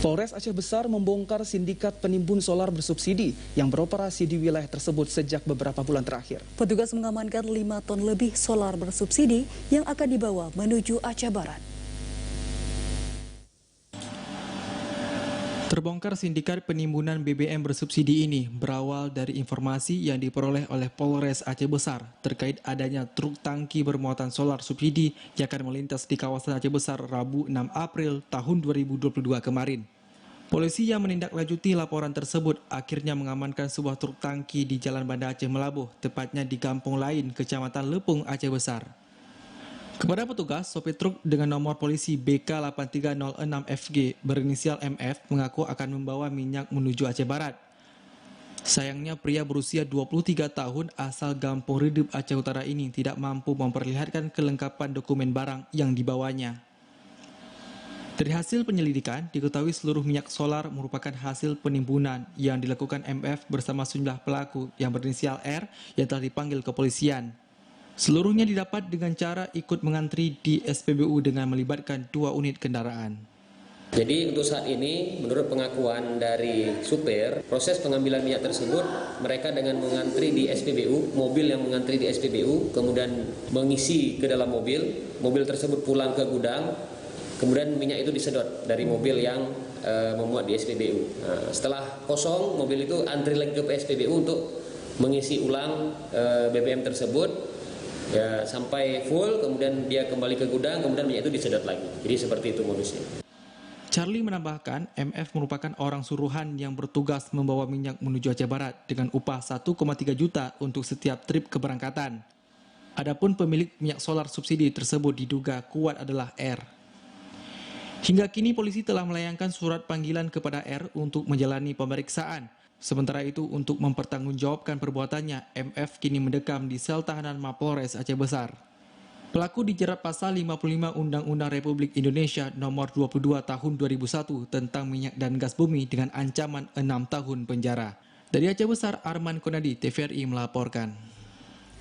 Polres Aceh Besar membongkar sindikat penimbun solar bersubsidi yang beroperasi di wilayah tersebut sejak beberapa bulan terakhir. Petugas mengamankan 5 ton lebih solar bersubsidi yang akan dibawa menuju Aceh Barat. Terbongkar sindikat penimbunan BBM bersubsidi ini berawal dari informasi yang diperoleh oleh Polres Aceh Besar terkait adanya truk tangki bermuatan solar subsidi yang akan melintas di kawasan Aceh Besar Rabu 6 April tahun 2022 kemarin. Polisi yang menindaklanjuti laporan tersebut akhirnya mengamankan sebuah truk tangki di Jalan Banda Aceh Melabuh, tepatnya di Kampung Lain, Kecamatan Lepung, Aceh Besar. Kepada petugas, sopir truk dengan nomor polisi BK8306FG berinisial MF mengaku akan membawa minyak menuju Aceh Barat. Sayangnya pria berusia 23 tahun asal Gampung Redep, Aceh Utara ini tidak mampu memperlihatkan kelengkapan dokumen barang yang dibawanya. Dari hasil penyelidikan, diketahui seluruh minyak solar merupakan hasil penimbunan yang dilakukan MF bersama sejumlah pelaku yang berinisial R yang telah dipanggil kepolisian. Seluruhnya didapat dengan cara ikut mengantri di SPBU dengan melibatkan 2 unit kendaraan. Jadi untuk saat ini, menurut pengakuan dari supir, proses pengambilan minyak tersebut mereka dengan mengantri di SPBU, mobil yang mengantri di SPBU, kemudian mengisi ke dalam mobil tersebut pulang ke gudang, kemudian minyak itu disedot dari mobil yang memuat di SPBU. Nah, setelah kosong, mobil itu antri lagi ke SPBU untuk mengisi ulang BBM tersebut. Ya, sampai full, kemudian dia kembali ke gudang, kemudian minyak itu disedot lagi. Jadi seperti itu modusnya. Charlie menambahkan, MF merupakan orang suruhan yang bertugas membawa minyak menuju Aceh Barat dengan upah 1,3 juta untuk setiap trip keberangkatan. Adapun pemilik minyak solar subsidi tersebut diduga kuat adalah R. Hingga kini polisi telah melayangkan surat panggilan kepada R untuk menjalani pemeriksaan. Sementara itu, untuk mempertanggungjawabkan perbuatannya, MF kini mendekam di sel tahanan Mapolres Aceh Besar. Pelaku dijerat pasal 55 Undang-Undang Republik Indonesia nomor 22 tahun 2001 tentang minyak dan gas bumi dengan ancaman 6 tahun penjara. Dari Aceh Besar, Arman Konadi, TVRI melaporkan.